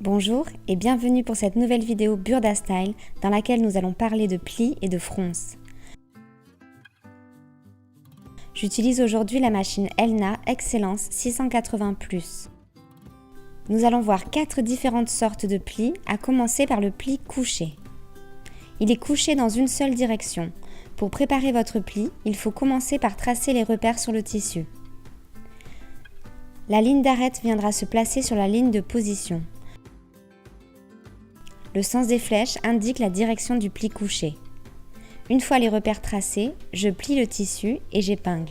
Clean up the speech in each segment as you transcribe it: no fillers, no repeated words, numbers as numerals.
Bonjour et bienvenue pour cette nouvelle vidéo Burda Style dans laquelle nous allons parler de plis et de fronces. J'utilise aujourd'hui la machine Elna Excellence 680+. Nous allons voir 4 différentes sortes de plis, à commencer par le pli couché. Il est couché dans une seule direction. Pour préparer votre pli, il faut commencer par tracer les repères sur le tissu. La ligne d'arête viendra se placer sur la ligne de position. Le sens des flèches indique la direction du pli couché. Une fois les repères tracés, je plie le tissu et j'épingle.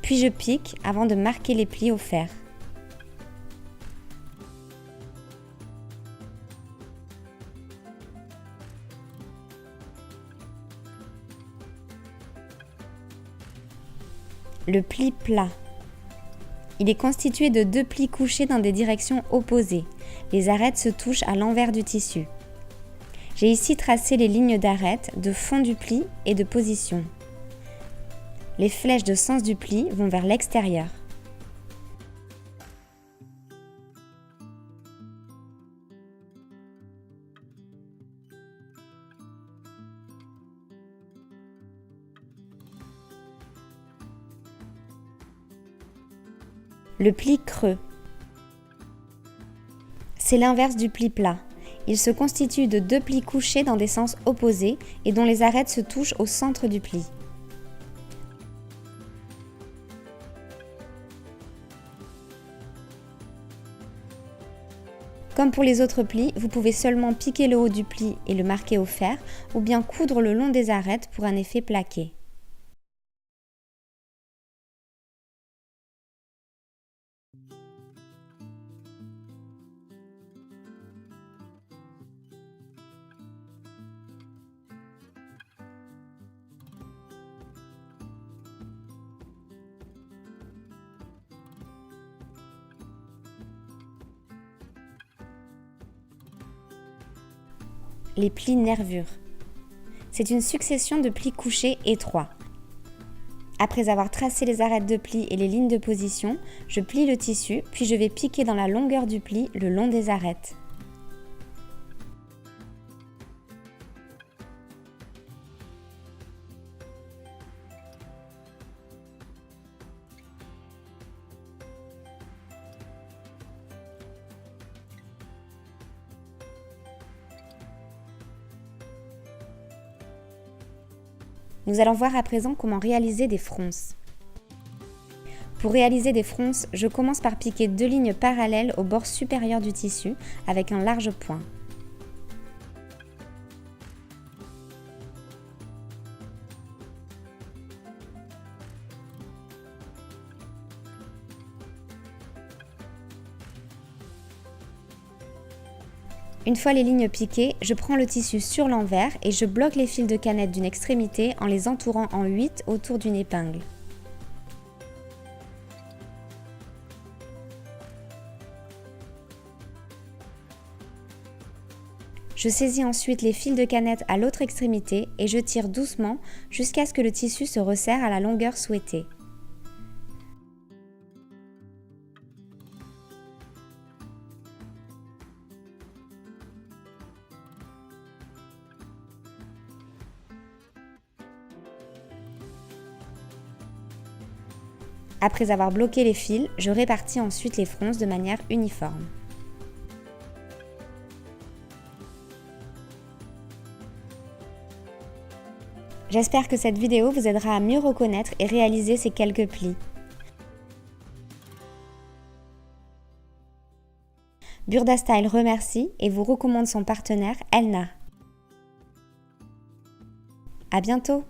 Puis je pique avant de marquer les plis au fer. Le pli plat. Il est constitué de 2 plis couchés dans des directions opposées. Les arêtes se touchent à l'envers du tissu. J'ai ici tracé les lignes d'arête, de fond du pli et de position. Les flèches de sens du pli vont vers l'extérieur. Le pli creux. C'est l'inverse du pli plat. Il se constitue de 2 plis couchés dans des sens opposés et dont les arêtes se touchent au centre du pli. Comme pour les autres plis, vous pouvez seulement piquer le haut du pli et le marquer au fer, ou bien coudre le long des arêtes pour un effet plaqué. Les plis nervures. C'est une succession de plis couchés étroits. Après avoir tracé les arêtes de plis et les lignes de position, je plie le tissu, puis je vais piquer dans la longueur du pli le long des arêtes. Nous allons voir à présent comment réaliser des fronces. Pour réaliser des fronces, je commence par piquer 2 lignes parallèles au bord supérieur du tissu avec un large point. Une fois les lignes piquées, je prends le tissu sur l'envers et je bloque les fils de canette d'une extrémité en les entourant en 8 autour d'une épingle. Je saisis ensuite les fils de canette à l'autre extrémité et je tire doucement jusqu'à ce que le tissu se resserre à la longueur souhaitée. Après avoir bloqué les fils, je répartis ensuite les fronces de manière uniforme. J'espère que cette vidéo vous aidera à mieux reconnaître et réaliser ces quelques plis. Burda Style remercie et vous recommande son partenaire Elna. À bientôt!